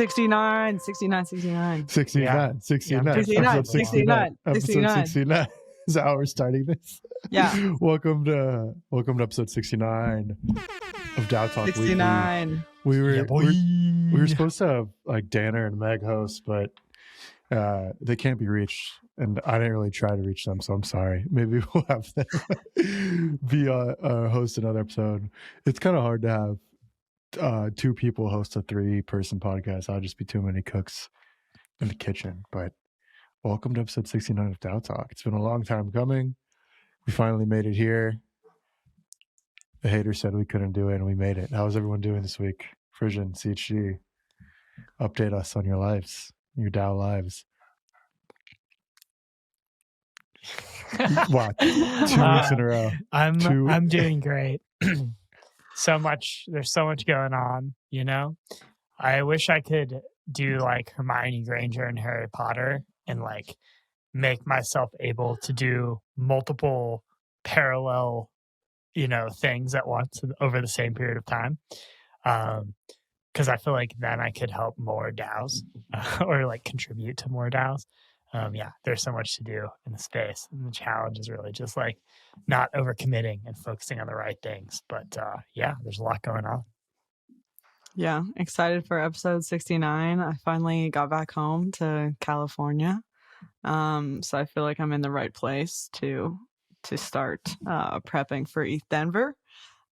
69, 69, 69. 69, 69. 69, 69, Episode 69. 69 is how we're starting this. Yeah. Welcome to episode 69 of DAO Talk 69. Weekly. We were supposed to have like Danner and Meg host, but they can't be reached, and I didn't really try to reach them, so I'm sorry. Maybe we'll have them be host another episode. It's kind of hard to have two people host a 3-person podcast. I'll just be too many cooks in the kitchen. But welcome to episode 69 of DAO Talk. It's been a long time coming. We finally made it here. The haters said we couldn't do it, and we made it. How's everyone doing this week? Frisian, CHG, update us on your lives, your DAO lives. Wow, 2 weeks in a row. I'm doing great. There's so much going on, you know? I wish I could do like Hermione Granger and Harry Potter and like make myself able to do multiple parallel, things at once over the same period of time. Because I feel like then I could help more DAOs or like contribute to more DAOs. There's so much to do in the space, and the challenge is really just like not overcommitting and focusing on the right things. But there's a lot going on. Yeah, excited for episode 69. I finally got back home to California, so I feel like I'm in the right place to start prepping for ETH Denver.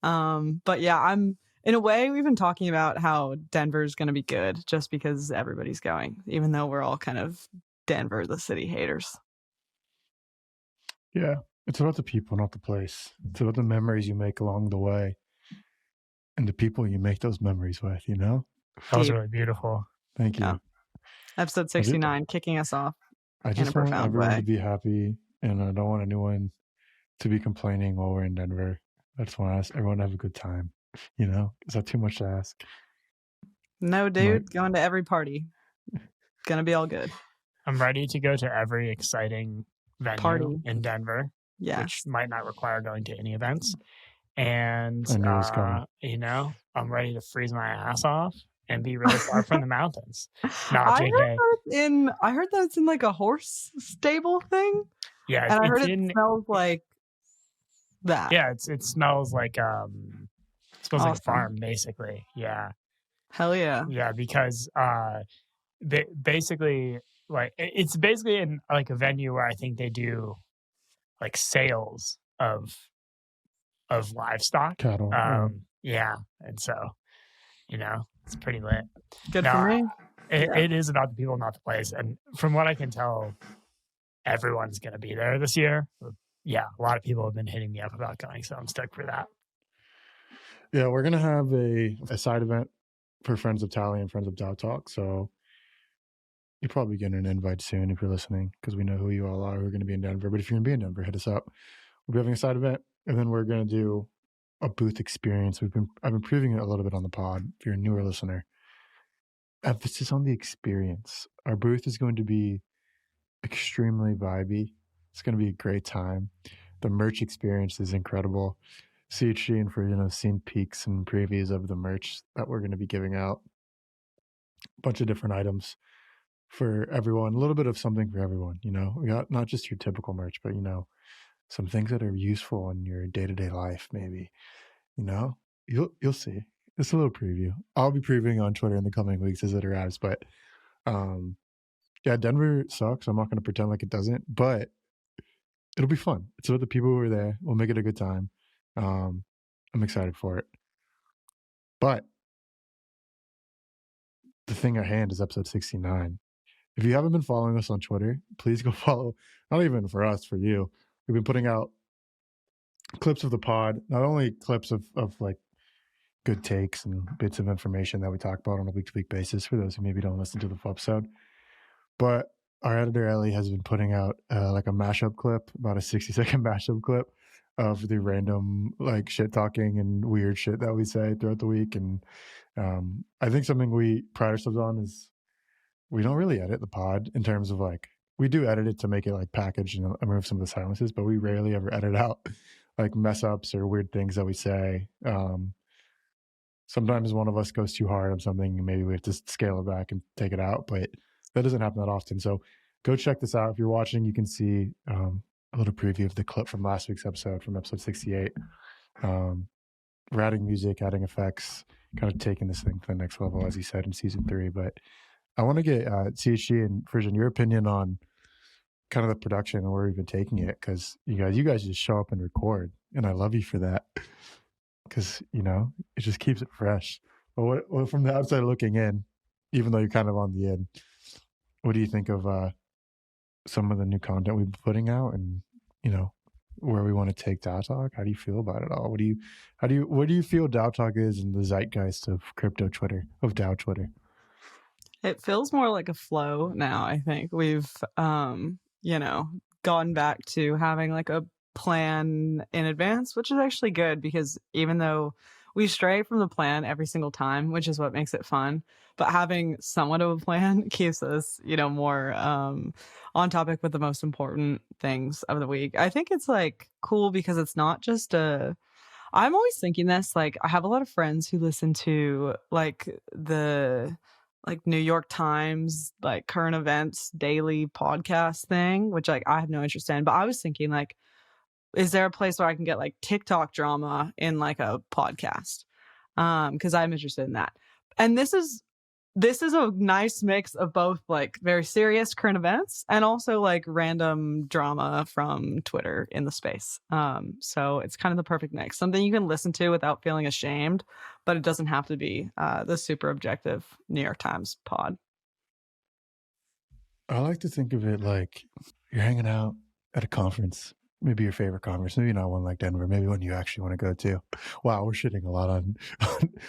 But yeah, I'm in a way we've been talking about how Denver's going to be good just because everybody's going, even though we're all kind of Denver, the city haters. Yeah, it's about the people, not the place. It's about the memories you make along the way and the people you make those memories with, That was really beautiful. Thank you. Yeah. Episode 69, kicking us off. I just want everyone to be happy, and I don't want anyone to be complaining while we're in Denver. I just want everyone to have a good time. Is that too much to ask? No, dude, going to every party. Gonna be all good. I'm ready to go to every exciting venue in Denver, which might not require going to any events. And, I'm ready to freeze my ass off and be really far from the mountains. I heard that it's in like a horse stable thing. Yeah. And I heard it smells like that. Yeah, it smells like like a farm, basically. Yeah. Hell yeah. Yeah, because basically, like it's basically in like a venue where I think they do like sales of livestock, cattle. Yeah, and so it's pretty lit. Good for me. It is about the people, not the place. And from what I can tell, everyone's going to be there this year. Yeah, a lot of people have been hitting me up about going, so I'm stoked for that. Yeah, we're going to have a side event for Friends of Tally and Friends of DAO Talk. So you're probably getting an invite soon if you're listening, because we know who you all are who are going to be in Denver. But if you're going to be in Denver, hit us up. We'll be having a side event, and then we're going to do a booth experience. I've been previewing it a little bit on the pod. If you're a newer listener, emphasis on the experience. Our booth is going to be extremely vibey. It's going to be a great time. The merch experience is incredible. CHG and for seen peaks and previews of the merch that we're going to be giving out. A bunch of different items for everyone. A little bit of something for everyone. We got not just your typical merch, but some things that are useful in your day-to-day life. Maybe you'll see. It's a little preview. I'll be previewing on Twitter in the coming weeks as it arrives. But Denver sucks. I'm not going to pretend like it doesn't, but it'll be fun. It's about the people who are there. We'll make it a good time. I'm excited for it. But the thing at hand is episode 69. If you haven't been following us on Twitter, please go follow. Not even for us, for you. We've been putting out clips of the pod, not only clips of like good takes and bits of information that we talk about on a week-to-week basis for those who maybe don't listen to the full episode, but our editor Ellie has been putting out like a mashup clip, about a 60-second mashup clip of the random like shit talking and weird shit that we say throughout the week. And I think something we pride ourselves on is we don't really edit the pod in terms of like, we do edit it to make it like packaged and remove some of the silences, but we rarely ever edit out like mess ups or weird things that we say. sometimes one of us goes too hard on something and maybe we have to scale it back and take it out, but that doesn't happen that often. So go check this out. If you're watching, you can see a little preview of the clip from last week's episode, from episode 68. We're adding music, adding effects, kind of taking this thing to the next level, as he said in season 3. But I want to get CHG and Frisian, your opinion on kind of the production and where we've been taking it, because you guys just show up and record, and I love you for that, because it just keeps it fresh. But what from the outside looking in, even though you're kind of on the in, what do you think of some of the new content we've been putting out, and where we want to take DAO Talk? How do you feel about it all? What do you feel DAO Talk is in the zeitgeist of crypto Twitter, of DAO Twitter? It feels more like a flow now. I think we've gone back to having like a plan in advance, which is actually good, because even though we stray from the plan every single time, which is what makes it fun, but having somewhat of a plan keeps us more on topic with the most important things of the week. I think it's like cool because it's not just I'm always thinking this, like, I have a lot of friends who listen to like the New York Times, like current events daily podcast thing, which like I have no interest in. But I was thinking, like, is there a place where I can get like TikTok drama in like a podcast? Because I'm interested in that. And this is a nice mix of both like very serious current events and also like random drama from Twitter in the space. So it's kind of the perfect mix, something you can listen to without feeling ashamed, but it doesn't have to be the super objective New York Times pod. I like to think of it like you're hanging out at a conference, maybe your favorite conference, maybe not one like Denver, maybe one you actually want to go to. Wow, we're shitting a lot on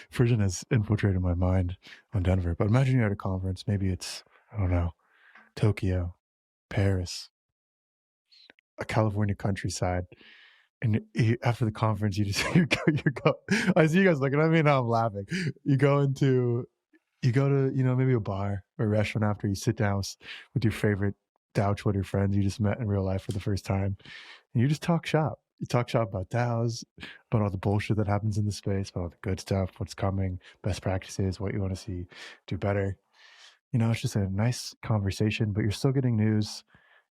Frisian has infiltrated my mind on Denver. But imagine you're at a conference, maybe it's, I don't know, Tokyo, Paris, a California countryside. And after the conference, you just you go. I see you guys looking at me, now I'm laughing. You go to maybe a bar or a restaurant after, you sit down with your favorite DAO Twitter friends you just met in real life for the first time, and you just talk shop. You talk shop about DAOs, about all the bullshit that happens in the space, about all the good stuff, what's coming, best practices, what you want to see do better. It's just a nice conversation, but you're still getting news.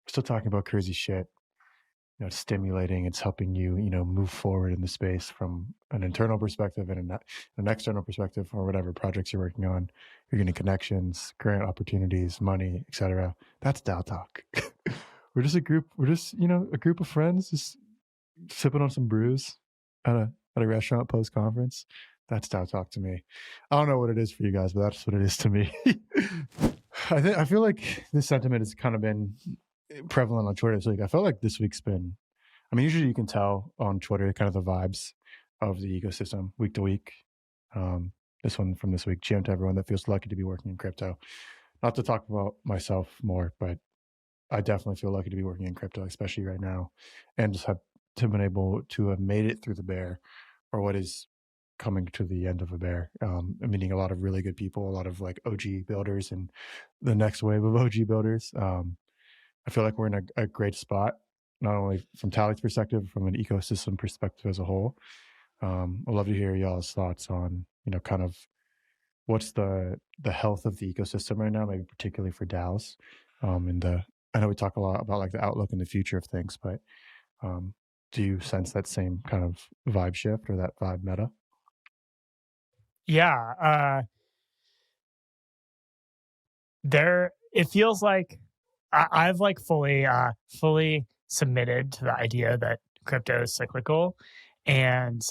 You're still talking about crazy shit. It's stimulating. It's helping you, move forward in the space from an internal perspective and an external perspective, or whatever projects you're working on. You're getting connections, grant opportunities, money, etc. That's DAO Talk. We're just a group of friends just sipping on some brews at a restaurant post conference. That's DAO Talk to me. I don't know what it is for you guys, but that's what it is to me. I feel like this sentiment has kind of been prevalent on Twitter this week. I felt like this week's been, usually you can tell on Twitter kind of the vibes of the ecosystem week to week. This one from this week, GM to everyone that feels lucky to be working in crypto. Not to talk about myself more, but I definitely feel lucky to be working in crypto, especially right now, and just have to been able to have made it through the bear, or what is coming to the end of a bear. I'm meeting a lot of really good people, a lot of like OG builders and the next wave of OG builders. I feel like we're in a great spot, not only from Tally's perspective, from an ecosystem perspective as a whole. I'd love to hear y'all's thoughts on, kind of what's the health of the ecosystem right now, maybe particularly for DAOs. I know we talk a lot about like the outlook and the future of things, but do you sense that same kind of vibe shift or that vibe meta? Yeah. It feels like I've like fully submitted to the idea that crypto is cyclical, and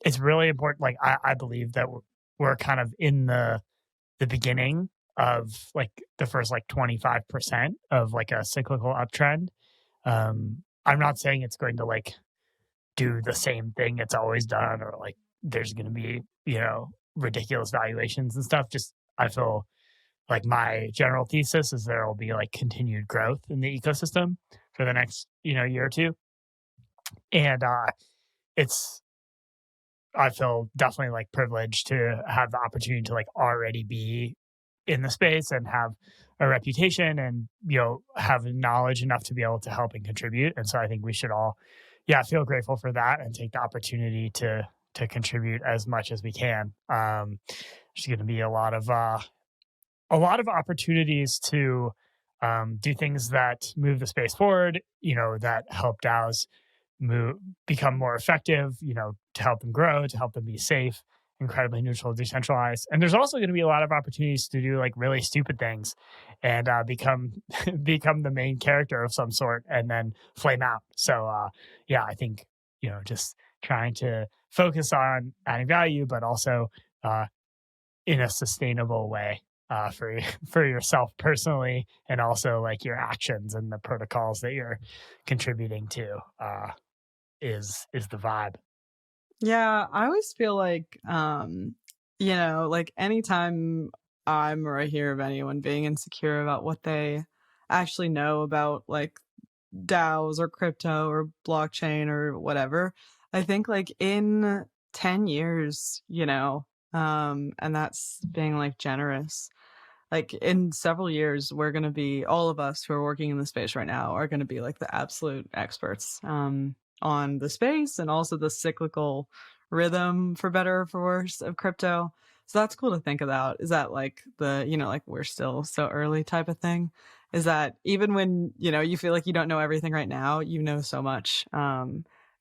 it's really important. Like I believe that we're kind of in the beginning of like the first like 25% of like a cyclical uptrend. I'm not saying it's going to like do the same thing it's always done, or like there's going to be ridiculous valuations and stuff. Just I feel like my general thesis is there will be like continued growth in the ecosystem for the next year or two, and I feel definitely like privileged to have the opportunity to like already be in the space and have a reputation and have knowledge enough to be able to help and contribute. And so I think we should all feel grateful for that and take the opportunity to contribute as much as we can. There's going to be a lot of opportunities to do things that move the space forward, that help DAOs become more effective, to help them grow, to help them be safe, incredibly neutral, decentralized. And there's also going to be a lot of opportunities to do like really stupid things and become the main character of some sort and then flame out. So I think, just trying to focus on adding value, but also in a sustainable way for yourself personally, and also like your actions and the protocols that you're contributing to is the vibe. Yeah, I always feel like, like anytime I'm or I hear of anyone being insecure about what they actually know about like DAOs or crypto or blockchain or whatever, I think like in 10 years, and that's being like generous. Like in several years, we're going to be, all of us who are working in the space right now are going to be like the absolute experts on the space and also the cyclical rhythm, for better or for worse, of crypto. So that's cool to think about. Is that like the, like we're still so early type of thing? Is that even when, you feel like you don't know everything right now, you know so much.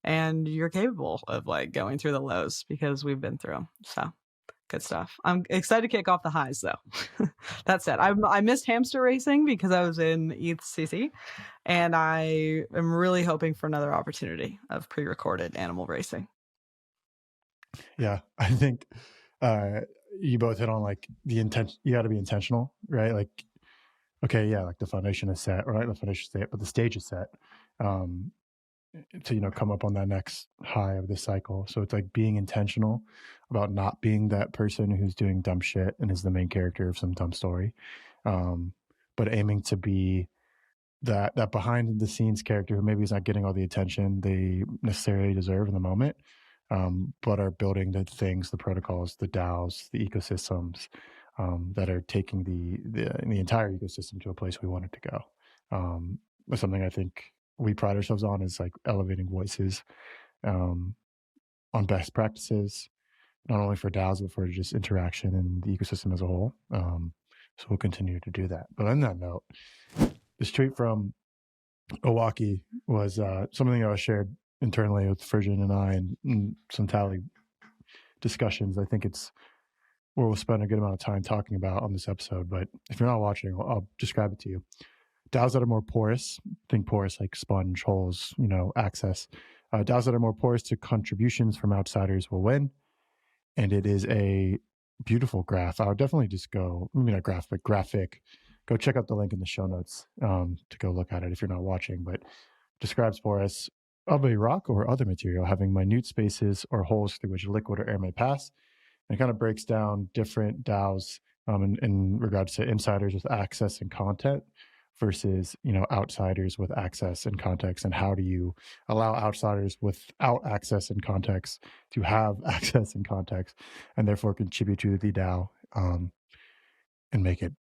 And you're capable of like going through the lows because we've been through them. So good stuff. I'm excited to kick off the highs, though. That said, I missed hamster racing because I was in ETH, and I am really hoping for another opportunity of pre-recorded animal racing. Yeah, I think you both hit on like the intent. You got to be intentional, right? Like, okay, yeah, like the foundation is set, right? The foundation is set, but the stage is set to come up on that next high of the cycle. So it's like being intentional about not being that person who's doing dumb shit and is the main character of some dumb story, but aiming to be that behind the scenes character who maybe is not getting all the attention they necessarily deserve in the moment, but are building the things, the protocols, the DAOs, the ecosystems that are taking the entire ecosystem to a place we want it to go. That's something I think we pride ourselves on, is like elevating voices on best practices, not only for DAOs, but for just interaction and the ecosystem as a whole. So we'll continue to do that. But on that note, this tweet from Owaki was something that was shared internally with Frisian and I and some Tally discussions. I think it's where we'll spend a good amount of time talking about on this episode. But if you're not watching, I'll describe it to you. DAOs that are more porous, think porous like sponge, holes, access. DAOs that are more porous to contributions from outsiders will win. And it is a beautiful graph. I would definitely just go, maybe not graph, but graphic. Go check out the link in the show notes to go look at it if you're not watching. But describes porous of a rock or other material having minute spaces or holes through which liquid or air may pass. And it kind of breaks down different DAOs in regards to insiders with access and content versus outsiders with access and context, and how do you allow outsiders without access and context to have access and context and therefore contribute to the DAO and make it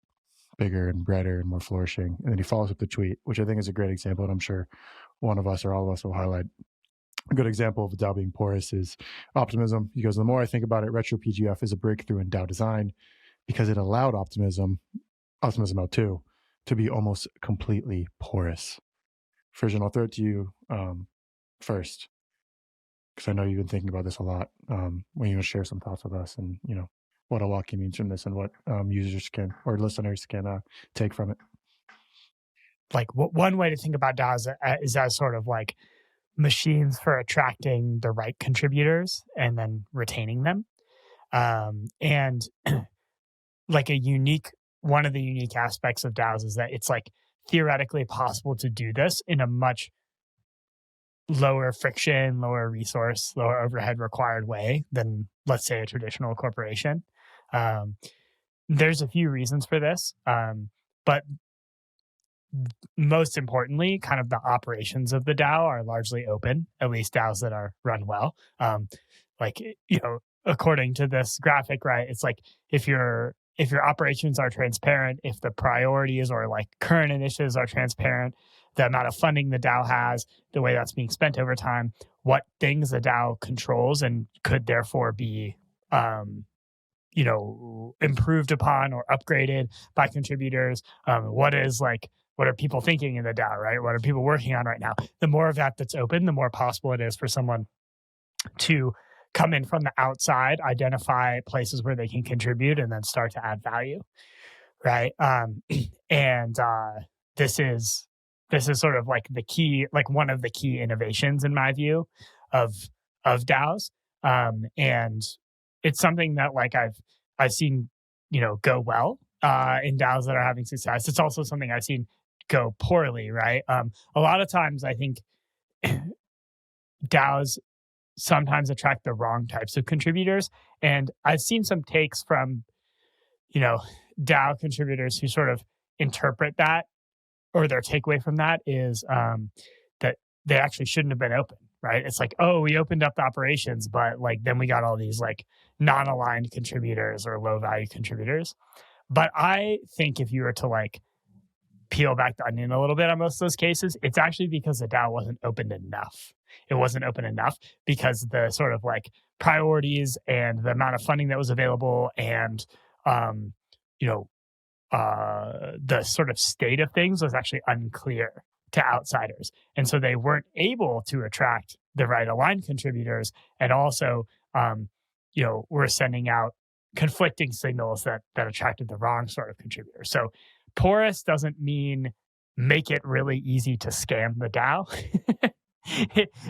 bigger and brighter and more flourishing. And then he follows up the tweet, which I think is a great example, and I'm sure one of us or all of us will highlight. A good example of a DAO being porous is optimism. He goes, the more I think about it, retro PGF is a breakthrough in DAO design because it allowed optimism L2 to be almost completely porous. Frisian, I'll throw it to you first, because I know you've been thinking about this a lot. When you share some thoughts with us, and what Owaki means from this, and what users can or listeners can take from it. Like one way to think about DAOs is as sort of like machines for attracting the right contributors and then retaining them. And like one of the unique aspects of DAOs is that it's like theoretically possible to do this in a much lower friction, lower resource, lower overhead required way than, let's say, a traditional corporation. There's a few reasons for this, but most importantly, kind of the operations of the DAO are largely open, at least DAOs that are run well. According to this graphic, right, it's like if you're if your operations are transparent, if the priorities or like current initiatives are transparent, the amount of funding the DAO has, the way that's being spent over time, what things the DAO controls and could therefore be, improved upon or upgraded by contributors. What are people thinking in the DAO, right? What are people working on right now? The more of that's open, the more possible it is for someone to come in from the outside, identify places where they can contribute, and then start to add value, right? And this is sort of like the key, like one of the key innovations in my view of DAOs, and it's something that like I've seen go well in DAOs that are having success. It's also something I've seen go poorly, right? A lot of times I think DAOs sometimes attract the wrong types of contributors. And I've seen some takes from, DAO contributors who sort of interpret that, or their takeaway from that is that they actually shouldn't have been open, right? It's like, oh, we opened up the operations, but like then we got all these like non-aligned contributors or low value contributors. But I think if you were to like peel back the onion a little bit on most of those cases, it's actually because the DAO wasn't open enough. It wasn't open enough because the sort of like priorities and the amount of funding that was available and, the sort of state of things was actually unclear to outsiders. And so they weren't able to attract the right aligned contributors. And also, were sending out conflicting signals that attracted the wrong sort of contributors. So porous doesn't mean make it really easy to scam the DAO.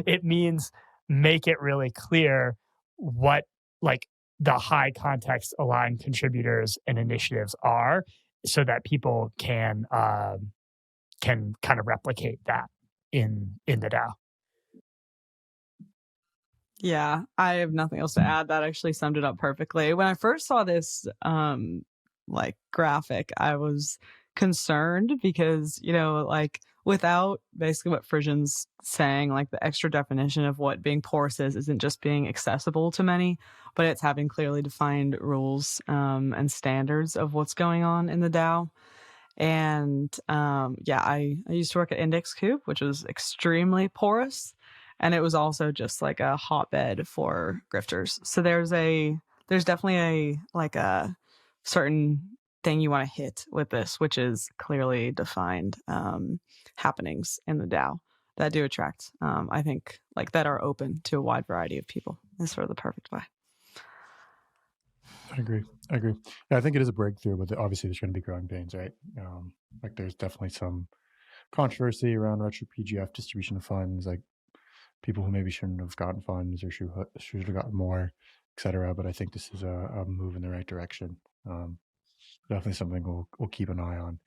It means make it really clear what like the high context aligned contributors and initiatives are, so that people can kind of replicate that in the DAO. Yeah, I have nothing else to add. That actually summed it up perfectly. When I first saw this like graphic, I was concerned because, like without basically what Frisian's saying, like the extra definition of what being porous is isn't just being accessible to many, but it's having clearly defined rules and standards of what's going on in the DAO. And I used to work at Index Coop, which was extremely porous. And it was also just like a hotbed for grifters. So there's definitely a certain thing you want to hit with this, which is clearly defined happenings in the DAO that do attract, I think, like that are open to a wide variety of people is sort of the perfect way. I agree. Yeah, I think it is a breakthrough, but obviously there's going to be growing pains, right? Like there's definitely some controversy around retro PGF distribution of funds, like people who maybe shouldn't have gotten funds or should have gotten more, etc. But I think this is a move in the right direction. Definitely something we'll keep an eye on.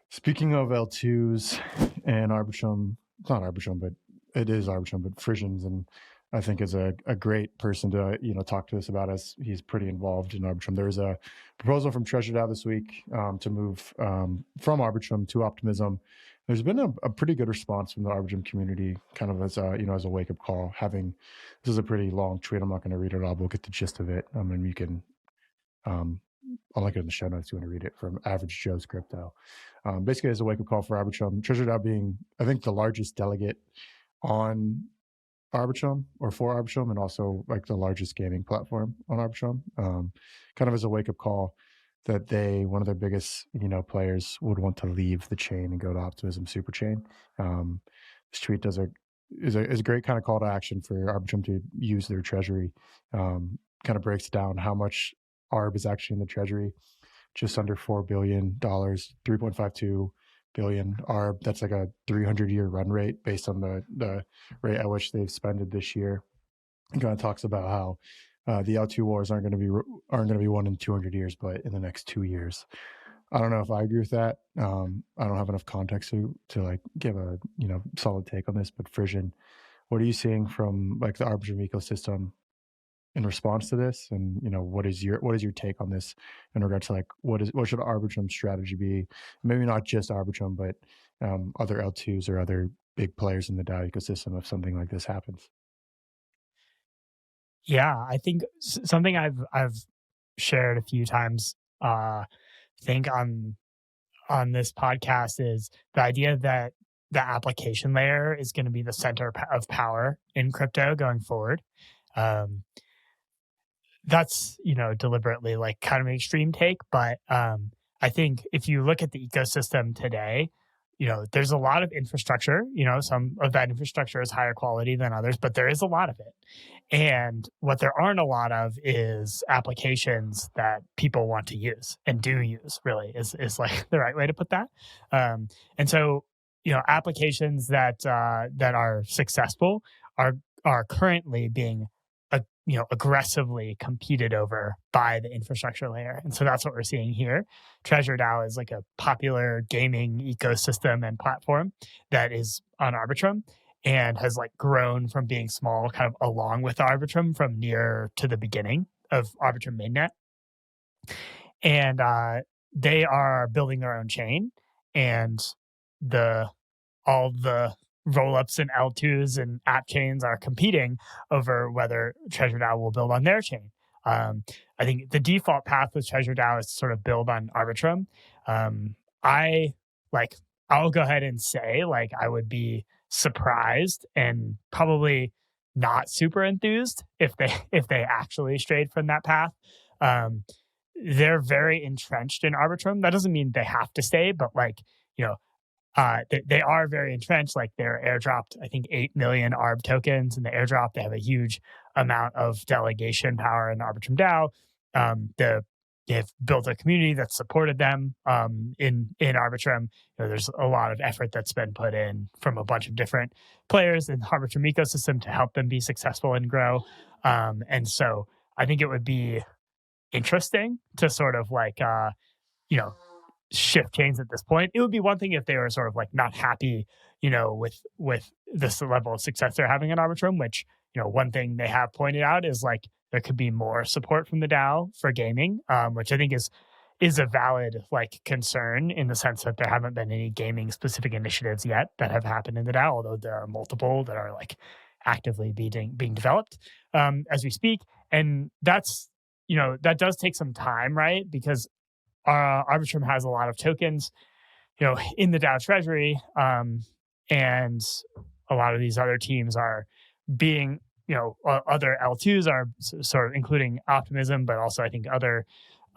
Speaking of L2s and arbitrum, it's not arbitrum, but it is arbitrum, but Frisians, and I think is a great person to talk to us about, as he's pretty involved in arbitrum. There's a proposal from treasureDAO this week to move from arbitrum to optimism. There's been a pretty good response from the arbitrum community, kind of as a wake up call. This is a pretty long tweet. I'm not going to read it all. We'll get the gist of it. And you can. I'll link it in the show notes if you want to read it, from Average Joe's Crypto. Basically, as a wake up call for arbitrum, treasureDAO being, I think, the largest delegate on arbitrum or for arbitrum, and also like the largest gaming platform on arbitrum, kind of as a wake up call that one of their biggest players would want to leave the chain and go to Optimism Superchain. This tweet is a great kind of call to action for arbitrum to use their treasury. Kind of breaks down how much ARB is actually in the treasury, just under $4 billion, 3.52 billion ARB. That's like a 300-year run rate based on the rate at which they've spent this year. It kind of talks about how the L2 wars aren't going to be won in 200 years, but in the next 2 years. I don't know if I agree with that. I don't have enough context to like give a solid take on this. But Frisian, what are you seeing from like the arbitrum ecosystem in response to this, and what is your take on this in regard to like what should arbitrum strategy be? Maybe not just arbitrum, but other L2s or other big players in the DAO ecosystem if something like this happens. Yeah, I think something I've shared a few times think on this podcast is the idea that the application layer is going to be the center of power in crypto going forward. That's, deliberately like kind of an extreme take, but I think if you look at the ecosystem today, there's a lot of infrastructure. Some of that infrastructure is higher quality than others, but there is a lot of it. And what there aren't a lot of is applications that people want to use and do use, really, is like the right way to put that. And so, applications that are successful are currently being aggressively competed over by the infrastructure layer. And so that's what we're seeing here. TreasureDAO is like a popular gaming ecosystem and platform that is on Arbitrum and has like grown from being small kind of along with Arbitrum from near to the beginning of Arbitrum mainnet. And they are building their own chain, and all the rollups and L2s and app chains are competing over whether TreasureDAO will build on their chain. I think the default path with TreasureDAO is to sort of build on Arbitrum. I'll go ahead and say I would be surprised and probably not super enthused if they actually strayed from that path. They're very entrenched in Arbitrum. That doesn't mean they have to stay, but they are very entrenched. Like they're airdropped, I think, 8 million ARB tokens in the airdrop. They have a huge amount of delegation power in the Arbitrum DAO. They've built a community that supported them in Arbitrum. There's a lot of effort that's been put in from a bunch of different players in the Arbitrum ecosystem to help them be successful and grow. And so I think it would be interesting to sort of shift chains at this point. It would be one thing if they were sort of not happy, with this level of success they're having in Arbitrum, which, one thing they have pointed out is there could be more support from the DAO for gaming, which I think is a valid concern in the sense that there haven't been any gaming specific initiatives yet that have happened in the DAO, although there are multiple that are actively being developed as we speak. And that's, that does take some time, right? Because Arbitrum has a lot of tokens, in the DAO treasury, and a lot of these other teams are being, other L2s are sort of including Optimism, but also I think other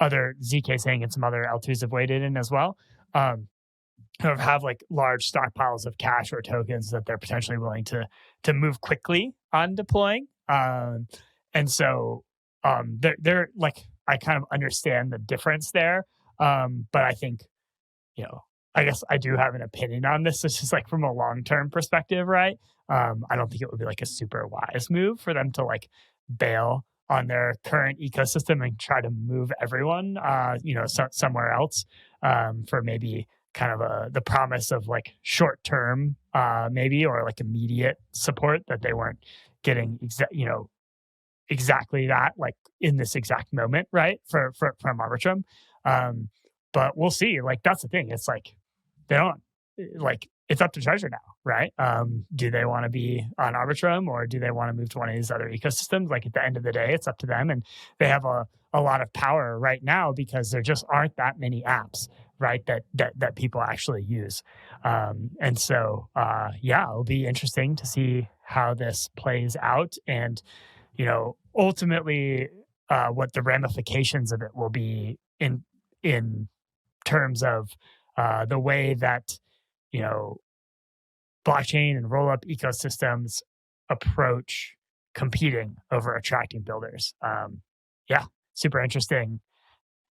ZK saying and some other L2s have waded in as well. Have large stockpiles of cash or tokens that they're potentially willing to move quickly on deploying, and so they're I kind of understand the difference there. But I think, I guess I do have an opinion on this. It's just from a long-term perspective, right? I don't think it would be a super wise move for them to bail on their current ecosystem and try to move everyone, somewhere else, for maybe kind of the promise of short-term, maybe, or immediate support that they weren't getting exactly that in this exact moment, right? From Arbitrum. But we'll see. That's the thing. It's they don't it's up to TreasureDAO, right? Do they want to be on Arbitrum or do they want to move to one of these other ecosystems? At the end of the day, it's up to them, and they have a lot of power right now because there just aren't that many apps, right? That people actually use, and so it'll be interesting to see how this plays out, and ultimately what the ramifications of it will be in terms of the way that blockchain and roll-up ecosystems approach competing over attracting builders. Super interesting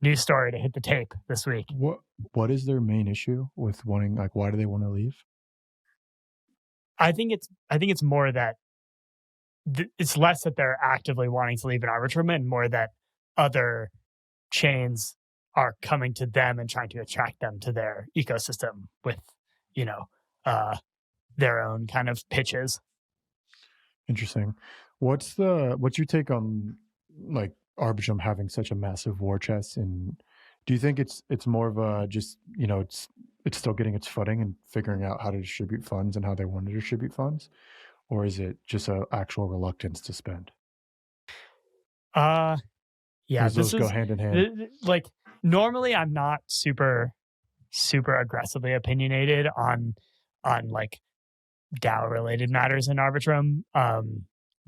news story to hit the tape this week. What is their main issue with wanting? Why do they want to leave? I think it's more that it's less that they're actively wanting to leave an Arbitrum and more that other chains are coming to them and trying to attract them to their ecosystem with, their own kind of pitches. Interesting. What's your take on Arbitrum having such a massive war chest? And do you think it's more of a just, it's still getting its footing and figuring out how to distribute funds and how they want to distribute funds? Or is it just an actual reluctance to spend? Yeah, those go hand in hand. normally I'm not super aggressively opinionated on like DAO related matters in Arbitrum.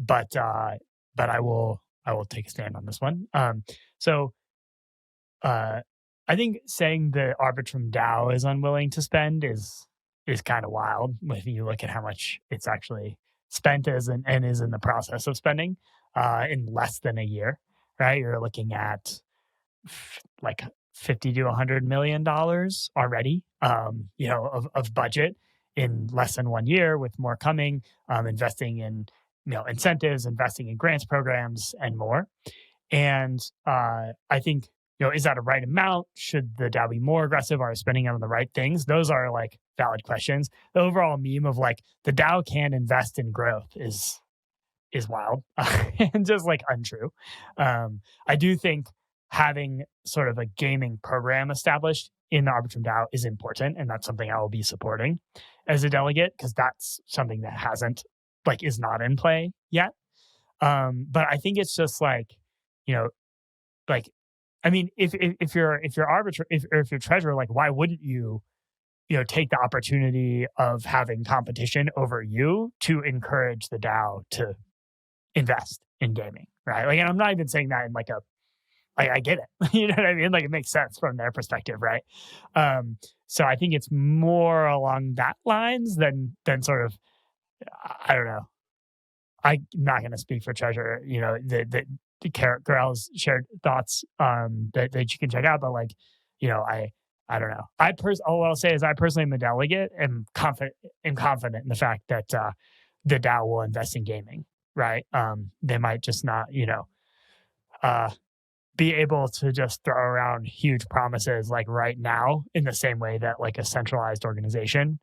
But I will take a stand on this one. So I think saying the Arbitrum DAO is unwilling to spend is kind of wild when you look at how much it's actually spent and is in the process of spending in less than a year, right? You're looking at like $50 to $100 million already, of budget in less than 1 year, with more coming, investing in incentives, investing in grants programs, and more. And I think, is that a right amount? Should the DAO be more aggressive? Are spending on the right things? Those are like valid questions. The overall meme of like the DAO can invest in growth is wild and just like untrue. I do think having sort of a gaming program established in the Arbitrum DAO is important, and that's something I will be supporting as a delegate, because that's something that is not in play yet. But I think it's just like, I mean, if you're arbiter, if you're treasurer, like, why wouldn't you take the opportunity of having competition over you to encourage the DAO to invest in gaming, right? Like, and I'm not even saying that in like I get it, you know what I mean? Like, it makes sense from their perspective, right? So I think it's more along that lines than sort of, I don't know. I'm not going to speak for treasurer, the Carell's shared thoughts that you can check out, but like, I don't know. All I'll say is I personally am a delegate and confident in the fact that the DAO will invest in gaming, right? They might just not, be able to just throw around huge promises like right now in the same way that like a centralized organization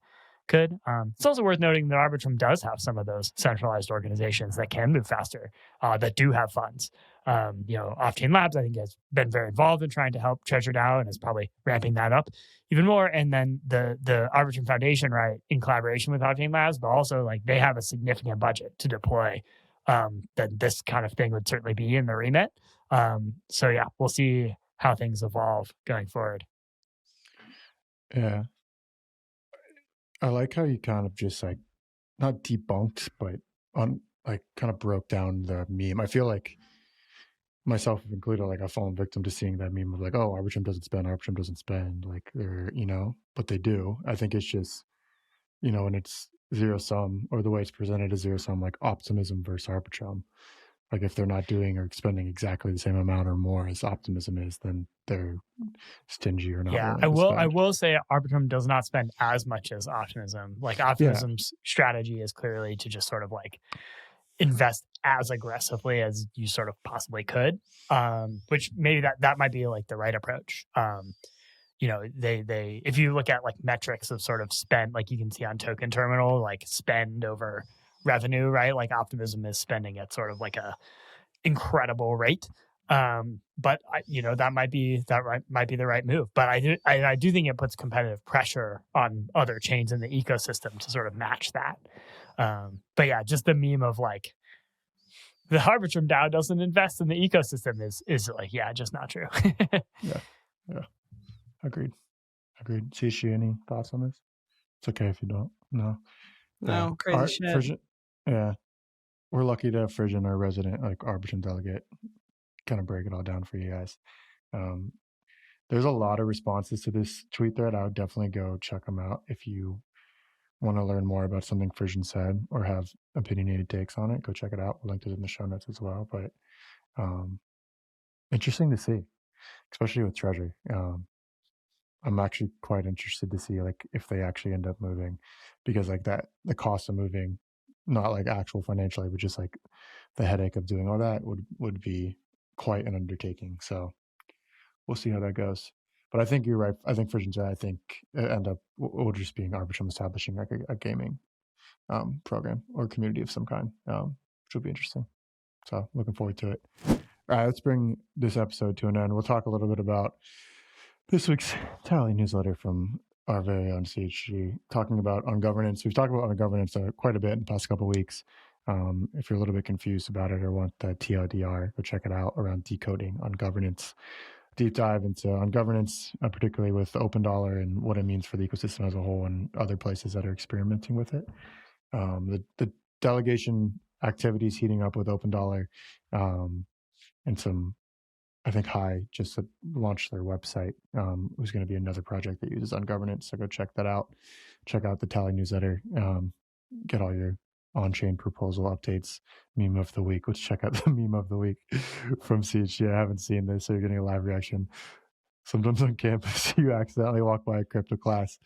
could. It's also worth noting that Arbitrum does have some of those centralized organizations that can move faster, that do have funds. Off-chain Labs, I think, has been very involved in trying to help treasureDAO and is probably ramping that up even more. And then the Arbitrum Foundation, right, in collaboration with Off-chain Labs, but also like they have a significant budget to deploy. That this kind of thing would certainly be in the remit. So yeah, we'll see how things evolve going forward. Yeah. I like how you kind of just like not debunked, but kind of broke down the meme. I feel like myself included, like I've fallen victim to seeing that meme of like, oh, Arbitrum doesn't spend, like they're, but they do. I think it's just, when it's zero sum, or the way it's presented as zero sum, like optimism versus Arbitrum. Like if they're not doing or spending exactly the same amount or more as optimism is, then they're stingy or not. Yeah, I will say Arbitrum does not spend as much as optimism. Like optimism's strategy is clearly to just sort of like invest as aggressively as you sort of possibly could. Which maybe that might be like the right approach. They if you look at like metrics of sort of spend, like you can see on Token Terminal, like spend over revenue, right? Like optimism is spending at sort of like a incredible rate. But that might be the right move. But I do think it puts competitive pressure on other chains in the ecosystem to sort of match that. But yeah, just the meme of like the Arbitrum DAO doesn't invest in the ecosystem is like, yeah, just not true. Yeah. Agreed. Shishi, any thoughts on this? It's okay if you don't. No, crazy shit. Frisian, yeah. We're lucky to have Frisian, our resident like Arbitrum delegate, kind of break it all down for you guys. There's a lot of responses to this tweet thread. I would definitely go check them out if you want to learn more about something Frisian said or have opinionated takes on it. Go check it out. We'll link it in the show notes as well. But interesting to see, especially with Treasury. I'm actually quite interested to see like if they actually end up moving, because like that, the cost of moving, not like actual financially, but just like the headache of doing all that would be quite an undertaking. So we'll see how that goes. But I think you're right. I think Frisian said, I think it end up will just being Arbitrum establishing like a gaming program or community of some kind, which will be interesting. So looking forward to it. All right, let's bring this episode to an end. We'll talk a little bit about this week's Tally newsletter from our very own CHG, talking about on governance. We've talked about on governance quite a bit in the past couple of weeks. If you're a little bit confused about it or want the TLDR, go check it out around decoding on governance. deep dive on governance, particularly with Open Dollar and what it means for the ecosystem as a whole and other places that are experimenting with it. The delegation activities heating up with Open Dollar, and some, I think High just launched their website. Who's going to be another project that uses ungovernance. So go check that out. Check out the Tally newsletter. Get all your on-chain proposal updates. Meme of the week. Let's check out the meme of the week from CHG. I haven't seen this, so you're getting a live reaction. Sometimes on campus, you accidentally walk by a crypto class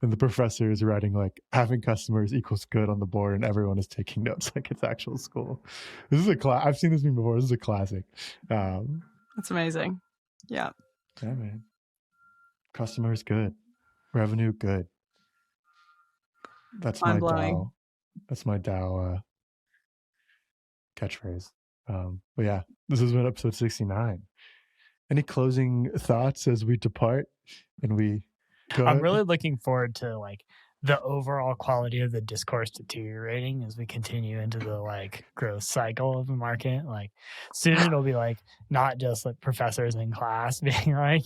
and the professor is writing like having customers equals good on the board and everyone is taking notes like it's actual school. This is I've seen this meme before. This is a classic. That's amazing. Yeah. Yeah, man. Customers good. Revenue good. That's my DAO. That's my DAO catchphrase. But yeah, this has been episode 69. Any closing thoughts as we depart and we go? I'm really looking forward to like the overall quality of the discourse deteriorating as we continue into the like growth cycle of the market. Like soon it'll be like not just like professors in class being like,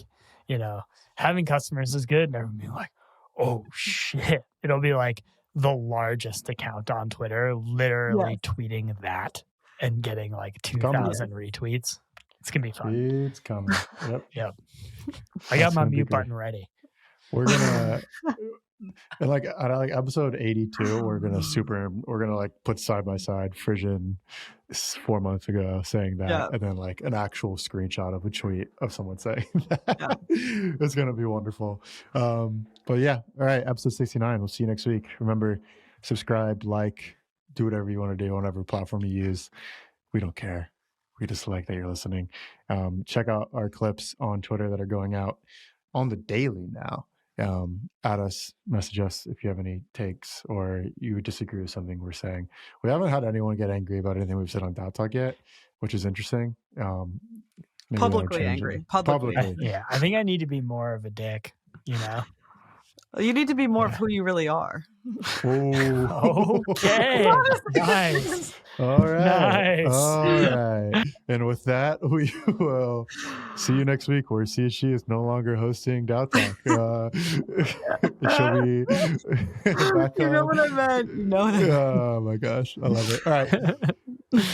having customers is good, and everyone being like, oh shit. It'll be like the largest account on Twitter literally tweeting that and getting like 2,000 retweets. It's gonna be fun. It's coming. Yep. I got my mute button ready. We're gonna and like at episode 82, we're gonna like put side by side Frisian 4 months ago saying that, and then like an actual screenshot of a tweet of someone saying that. It's gonna be wonderful. But yeah, all right, episode 69. We'll see you next week. Remember, subscribe, like, do whatever you want to do on whatever platform you use. We don't care. We just like that you're listening. Check out our clips on Twitter that are going out on the daily now. Add us, message us if you have any takes or you disagree with something we're saying. We haven't had anyone get angry about anything we've said on DAO Talk yet, which is interesting. Publicly angry. Publicly. Yeah, I think I need to be more of a dick, You need to be more of who you really are. Oh, okay. Nice. All right. Nice. All right. And with that, we will see you next week where CSG is no longer hosting DAO Talk. It shall be back You know what I meant. Oh my gosh. I love it.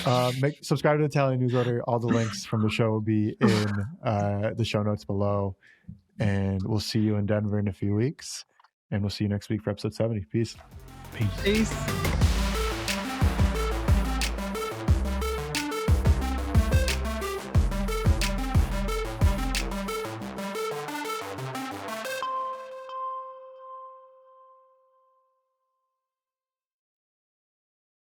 All right. Subscribe to the Tally newsletter. All the links from the show will be in the show notes below. And we'll see you in Denver in a few weeks. And we'll see you next week for episode 70. Peace. Peace.